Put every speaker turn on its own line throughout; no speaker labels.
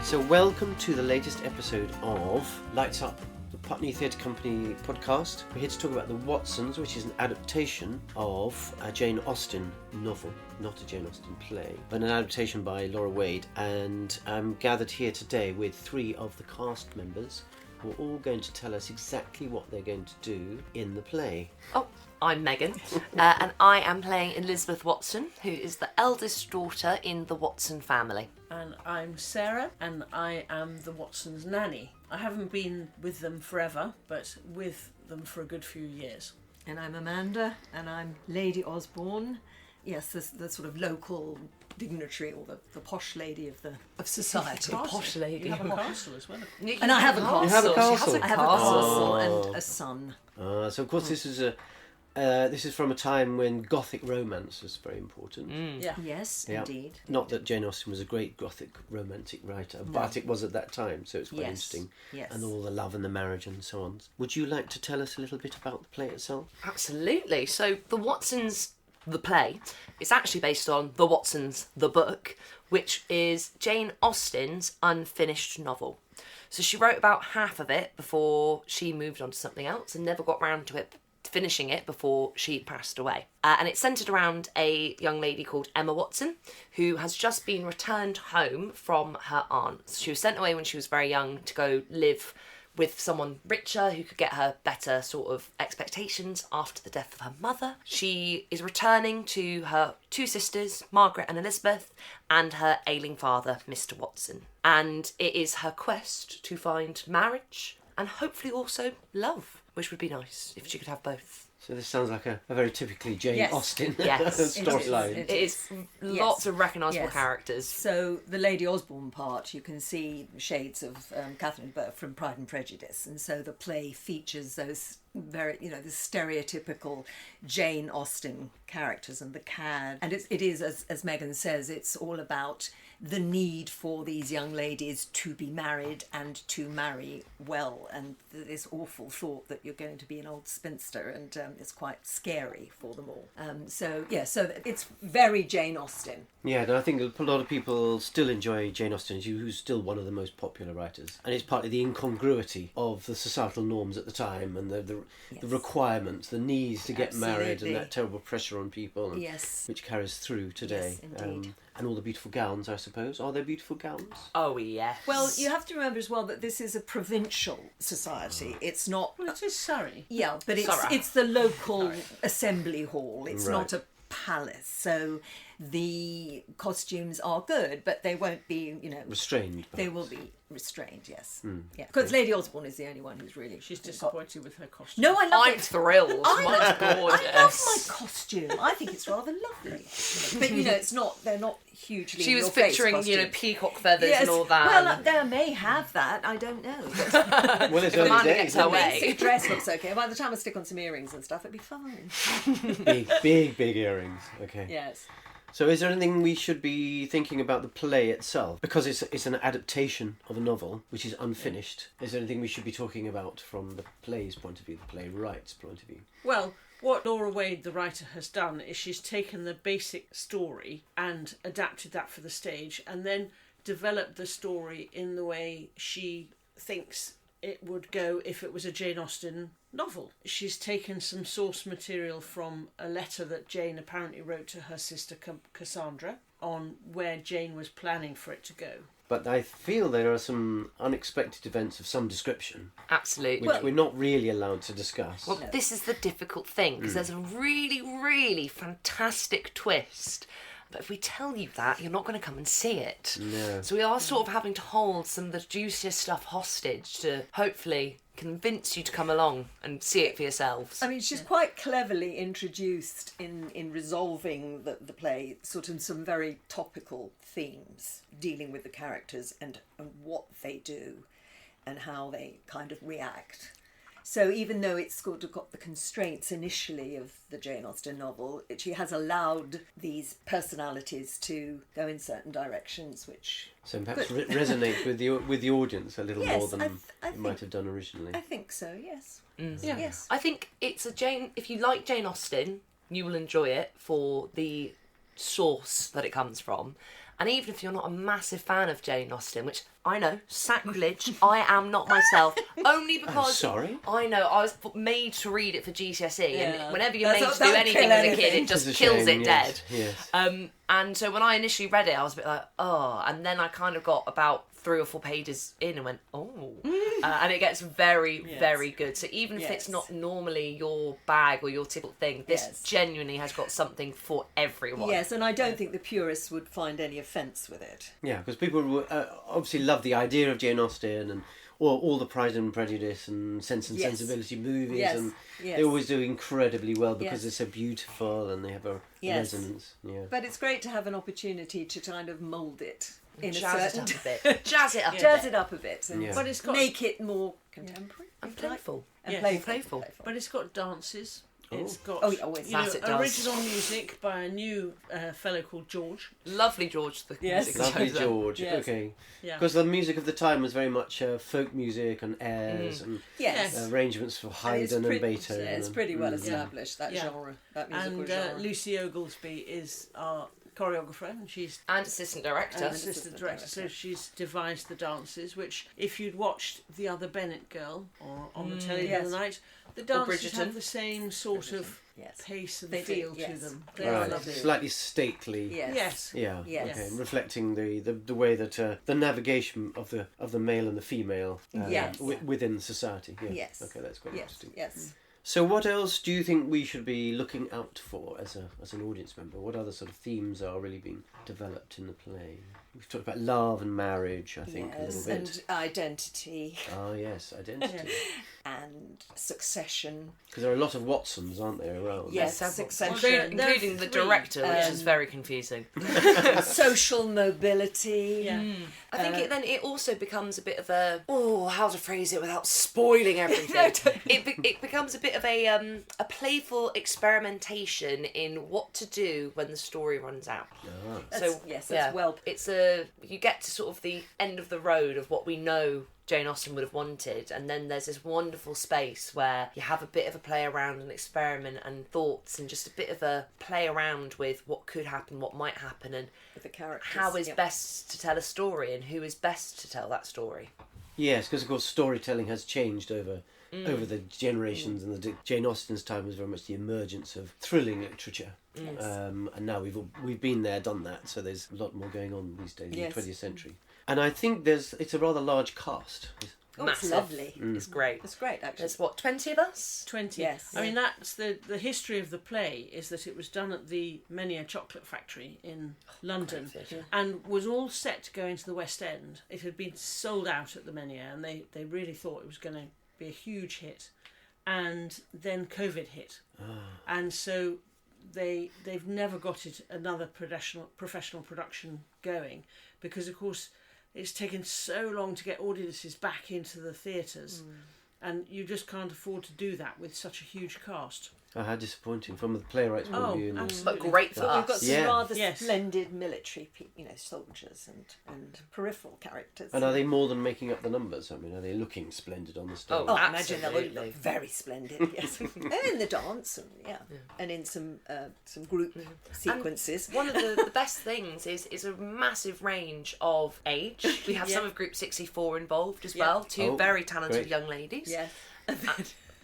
So welcome to the latest episode of Lights Up, the Putney Theatre Company podcast. We're here to talk about The Watsons, which is an adaptation of a Jane Austen novel, not a Jane Austen play, but an adaptation by Laura Wade. And I'm gathered here today with three of the cast members who are all going to tell us exactly what they're going to do in the play.
Oh, I'm Megan, and I am playing Elizabeth Watson, who is the eldest daughter in the Watson family.
And I'm Sarah, and I am the Watsons' nanny. I haven't been with them forever, but with them for a good few years.
And I'm Amanda, and I'm Lady Osborne. Yes, the sort of local dignitary, or the posh lady of society.
Posh lady.
You have a castle as well.
And I have a castle.
You have a castle?
She has a
I have a castle and a son.
So of course this is from a time when Gothic romance was very important.
Yeah.
Yes,
Yeah.
indeed.
Not that Jane Austen was a great Gothic romantic writer, but it was at that time, so it's quite interesting.
Yes.
And all the love and the marriage and so on. Would you like to tell us a little bit about the play itself?
Absolutely. So The Watsons, the play, is actually based on The Watsons, the book, which is Jane Austen's unfinished novel. So she wrote about half of it before she moved on to something else and never got round to it, finishing it before she passed away. And it's centred around a young lady called Emma Watson, who has just been returned home from her aunt. She was sent away when she was very young to go live with someone richer who could get her better sort of expectations after the death of her mother. She is returning to her two sisters, Margaret and Elizabeth, and her ailing father, Mr. Watson. And it is her quest to find marriage and hopefully also love, which would be nice if she could have both.
So this sounds like a very typically Jane
Yes.
Austen
Yes.
storyline.
It is lots of recognisable
Yes.
characters.
So the Lady Osborne part, you can see shades of Catherine Burke from Pride and Prejudice, and so the play features those very, the stereotypical Jane Austen characters and the cad. And it is, as Megan says, it's all about the need for these young ladies to be married and to marry well, and this awful thought that you're going to be an old spinster, and it's quite scary for them all. So it's very Jane Austen.
Yeah, and I think a lot of people still enjoy Jane Austen, who's still one of the most popular writers. And it's partly the incongruity of the societal norms at the time and the requirements, the needs to get married and that terrible pressure on people, and, which carries through today.
Yes, indeed.
And all the beautiful gowns, I suppose. Are there beautiful gowns?
Oh, yes.
Well, you have to remember as well that this is a provincial society. It's not...
Well, it is Surrey.
Yeah, but it's the local assembly hall. It's not a palace. So the costumes are good, but they won't be,
Restrained,
They will be restrained, yes. Yeah, because Lady Osborne is the only one who's really...
She's disappointed with her costume.
No, I love
I'm
it.
thrilled. Mine's gorgeous.
I love my costume. I think it's rather lovely. But, it's not... They're not hugely
She was
in-your-face
picturing,
costumes.
peacock feathers
Yes.
and all that.
Well, they may have that. I don't know.
Well, it's
the
early
man
days,
gets her
isn't it?
way.
Basic dress looks okay. By the time I stick on some earrings and stuff, it'd be fine.
Big earrings. Okay.
Yes.
So is there anything we should be thinking about the play itself? Because it's an adaptation of a novel, which is unfinished. Is there anything we should be talking about from the play's point of view, the playwright's point of view?
Well, what Laura Wade, the writer, has done is she's taken the basic story and adapted that for the stage, and then developed the story in the way she thinks it would go if it was a Jane Austen novel. She's taken some source material from a letter that Jane apparently wrote to her sister Cassandra on where Jane was planning for it to go.
But I feel there are some unexpected events of some description,
Absolutely.
which we're not really allowed to discuss.
Well, this is the difficult thing, because there's a really, really fantastic twist. But if we tell you that, you're not going to come and see it.
No.
So we are sort of having to hold some of the juiciest stuff hostage to hopefully convince you to come along and see it for yourselves.
I mean, she's quite cleverly introduced in resolving the play sort of some very topical themes dealing with the characters and what they do and how they kind of react. So even though it's sort of got the constraints initially of the Jane Austen novel, she has allowed these personalities to go in certain directions, which...
So perhaps resonate with the audience a little
Yes,
more than
I
it might have done originally.
I think so, yes.
Yeah.
Yes.
I think it's a Jane... If you like Jane Austen, you will enjoy it for the source that it comes from. And even if you're not a massive fan of Jane Austen, which I know, sacrilege, I am not myself, only because
sorry?
I know I was made to read it for GCSE,
Yeah.
and whenever you're
That's
made
not-
to do
that'll
anything
kill
as a kid,
anything.
it just
It's a
kills
shame,
it
yes,
dead.
yes.
And so when I initially read it, I was a bit like, oh, and then I kind of got about 3 or 4 pages in and went, oh. And it gets very, very good. So even if it's
Yes.
not normally your bag or your typical thing, this
Yes.
genuinely has got something for everyone.
Yes, and I don't think the purists would find any offence with it.
Yeah, because people obviously love the idea of Jane Austen and all the Pride and Prejudice and Sense and
Yes.
Sensibility movies,
Yes,
and
yes.
they always do incredibly well because
Yes.
they're so beautiful and they have a
Yes.
resonance. Yeah.
But it's great to have an opportunity to kind of mould it in
Jazz
a
it
certain
up a bit. Jazz it up a
jazz
bit.
it up a bit and
Yeah.
But it's got
make it more contemporary
And
if you like.
playful.
And
Yes.
playful.
But it's got dances. It's got
Oh, yeah, always.
you know,
That it does.
original music by a new fellow called George.
Lovely George, the
Yes.
music
Lovely
composer.
George.
Yes.
Okay.
Yeah.
Because the music of the time was very much folk music and airs and
Yes.
arrangements for
And it's
Haydn and
pretty-
Beethoven.
yeah, it's
and-
pretty well established, that
Yeah.
genre, that musical
And
genre.
Lucy Oglesby is our choreographer, and she's
And assistant director.
assistant director. So she's devised the dances, which if you'd watched The Other Bennet Girl or on the telly the
Yes.
other night, the dances
Bridgerton.
have the same sort of
Yes.
pace and
They do,
feel to
yes.
them.
They
They are
Right,
lovely.
slightly stately.
Yes.
Yes.
Yeah.
Yes.
Okay. Reflecting the way that the navigation of the male and the female
Yes.
within society. Yeah.
Yes.
Okay, that's quite
Yes.
interesting.
Yes.
So, what else do you think we should be looking out for as an audience member? What other sort of themes are really being developed in the play? We've talked about love and marriage, I think, a
Yes,
little bit.
and identity
Ah, yes, identity.
and succession.
Because there are a lot of Watsons, aren't there, around?
Yes,
Well,
succession.
including the
three.
director, which is very confusing.
Social mobility.
Yeah.
I think it also becomes a bit of a how to phrase it without spoiling everything. it becomes a bit of a playful experimentation in what to do when the story runs out.
That's- yes, that's well-
It's you get to sort of the end of the road of what we know Jane Austen would have wanted, and then there's this wonderful space where you have a bit of a play around and experiment and thoughts and just a bit of a play around with what could happen, what might happen, and
With the characters.
how is
Yep.
best to tell a story and who is best to tell that story.
Yes, because of course storytelling has changed over the generations, and Jane Austen's time was very much the emergence of thrilling literature.
Yes.
And now we've been there, done that. So there's a lot more going on these days in
Yes.
the 20th century. And I think it's a rather large cast.
Oh,
Massive.
it's lovely.
It's great.
It's great, actually.
There's 20 of us?
20.
Yes.
I mean, that's the history of the play is that it was done at the Menhir Chocolate Factory in London
great theatre.
and was all set to go into the West End. It had been sold out at the Menhir and they really thought it was going to be a huge hit. And then COVID hit. And so they've never got another professional production going because, of course, it's taken so long to get audiences back into the theatres, and you just can't afford to do that with such a huge cast.
How disappointing from the playwright's point of view. and-
absolutely.
But great for
But we've got
us.
some
Yeah.
rather
Yes.
splendid military, soldiers and peripheral characters.
And are they more than making up the numbers? I mean, are they looking splendid on the stage?
Oh, I imagine they would
Absolutely.
look very splendid, yes. And in the dance, and in some group sequences.
One of the best things is a massive range of age. We have some of Group 64 involved as well, two
Oh,
very talented
great.
young ladies.
Yes.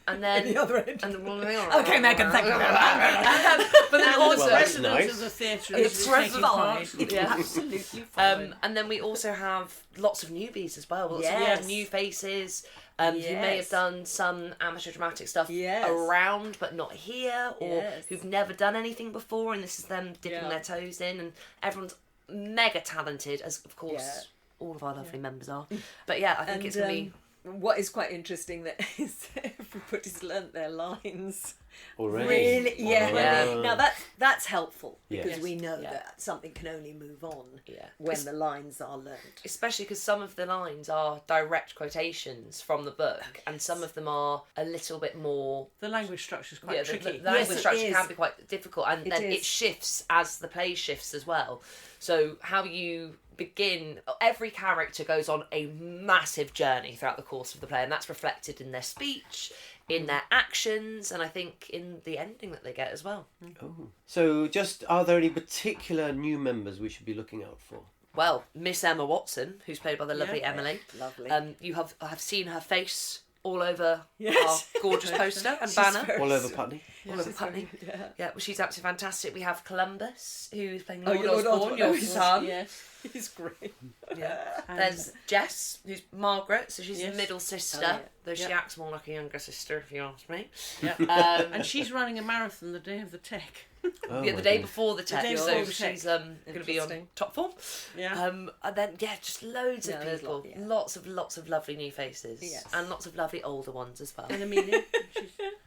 And then
the other end.
And
Okay, Megan, thank you very much.
But then
Also,
also,
Well, that's
president
nice.
of the theatre
It's
is taking part.
fine. It's
Yeah.
absolutely fine.
and then we also have lots of newbies as well. Lots
Yes.
of new faces who may have
Yes.
done some amateur dramatic stuff
Yes.
around but not here, or
Yes.
who've never done anything before, and this is them dipping
Yeah.
their toes in. And everyone's mega talented, as of course
Yeah.
all of our lovely members are. But yeah, I think it's gonna be.
What is quite interesting that is everybody's learnt their lines.
Already?
Really, yeah.
Oh.
Now that's helpful because
Yes.
we know
Yeah.
that something can only move on
Yeah.
when the lines are learnt.
Especially because some of the lines are direct quotations from the book, and some of them are a little bit more.
The language structure is quite
Yeah,
tricky.
the language
Yes, it
structure
is.
can be quite difficult, and then
is.
it shifts as the play shifts as well. So how you begin, every character goes on a massive journey throughout the course of the play, and that's reflected in their speech, in their actions, and I think in the ending that they get as well.
Oh. So are there any particular new members we should be looking out for?
Well, Miss Emma Watson, who's played by the lovely Emily.
Lovely.
You have seen her face all over
Yes.
our gorgeous poster and banner.
All over Putney.
All over Putney.
Yeah.
Yeah, well, she's absolutely fantastic. We have Columbus, who's playing
Oh,
Lord
Lord
Osborne,
Osborne,
your
yes.
son.
Yes.
He's great.
Yeah.
And-
There's Jess, who's Margaret, so she's
Yes.
the middle sister,
Oh, yeah.
though she
Yeah.
acts more like a younger sister, if you ask me.
Yeah. And she's running a marathon the day of the tech.
Oh,
Yeah,
my
the day
goodness.
before the tech,
day
so
before the tech.
she's going to be on
Interesting.
top form.
Yeah.
And then just loads
Yeah,
of
there's
people,
lots
lots of lovely new faces,
Yes.
and lots of lovely older ones as well.
And Amelia.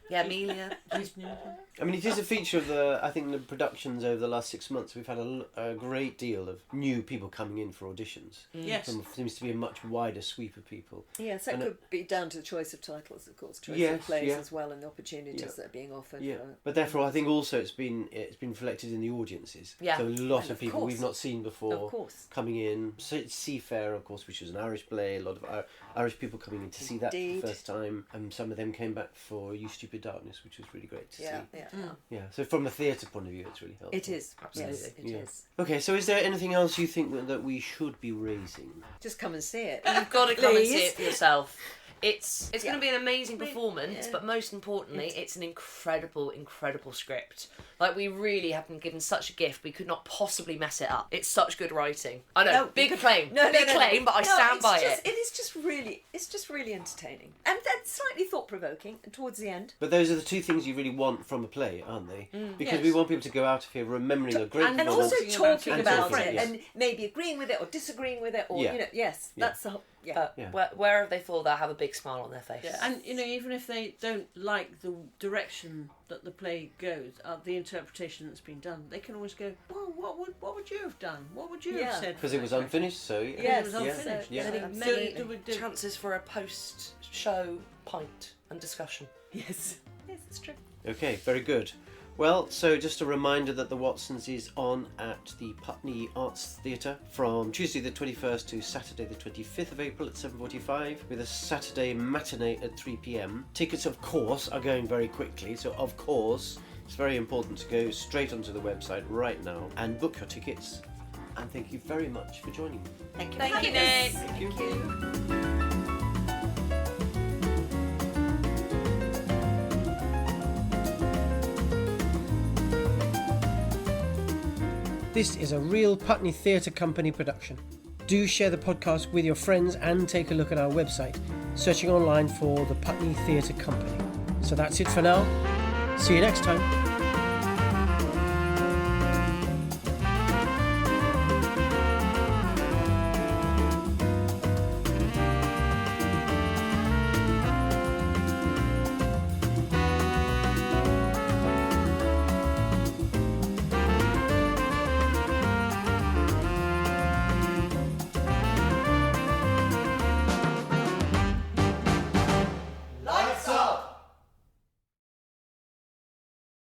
Yeah, Amelia.
She's new.
I mean, it is a feature of I think the productions over the last 6 months. We've had a great deal of new people coming in for auditions.
Yes.
Seems to be a much wider sweep of people.
Yes, that
And
could be down to the choice of titles, of course, choice
Yes,
of plays
yeah.
as well, and the opportunities
Yeah.
that are being offered.
Yeah,
for-
but therefore I think also it's been reflected in the audiences.
Yeah.
So a lot
And
of
of
people
course.
we've not seen before
Of course.
coming in. So it's Seafair, of course, which was an Irish play. A lot of Irish people coming in to see that for
Indeed.
the first time, and some of them came back for You Stupid Darkness, which was really great to
Yeah,
see.
yeah.
Yeah. So from a theatre point of view, it's really helpful.
It is.
Absolutely.
Yes, it
Yeah.
is.
Okay, so is there anything else you think that we should be raising?
Just come and see it.
You've got to come and see
Please.
it for yourself. It's going
Yeah.
to be an amazing performance,
Yeah.
but most importantly, it's an incredible script. Like, we really have been given such a gift, we could not possibly mess it up. It's such good writing. I know,
No,
big claim,
No,
big claim, but I stand by it.
It's just really entertaining, and that's slightly thought provoking. Towards the end,
But those are the two things you really want from a play, aren't they? Because we
Yes.
want people to go out of here remembering a great
and
and
performance.
also
talking about
talking
it.
about
And talking,
it,
yeah.
and maybe agreeing with it or disagreeing with it, or
Yeah.
yes,
Yeah.
that's the whole. Yeah.
But
Yeah.
wherever they fall, they'll have a big smile on their face.
Yeah, and even if they don't like the direction that the play goes, the interpretation that's been done, they can always go, "Well, what would you have done? What would you
Yeah.
have said?"
Because
for
it was
that
unfinished, so
Yes,
it was
yeah,
unfinished.
yeah.
Many,
So
many
do we do-
chances for a post-show pint and discussion.
Yes, yes, it's true.
Okay, very good. Well, so just a reminder that the Watsons is on at the Putney Arts Theatre from Tuesday the 21st to Saturday the 25th of April at 7:45, with a Saturday matinee at 3 p.m. Tickets, of course, are going very quickly, so of course it's very important to go straight onto the website right now and book your tickets. And thank you very much for joining me.
Thank you.
Thank you, Nick.
Thank you.
This is a real Putney Theatre Company production. Do share the podcast with your friends and take a look at our website, searching online for the Putney Theatre Company. So that's it for now. See you next time.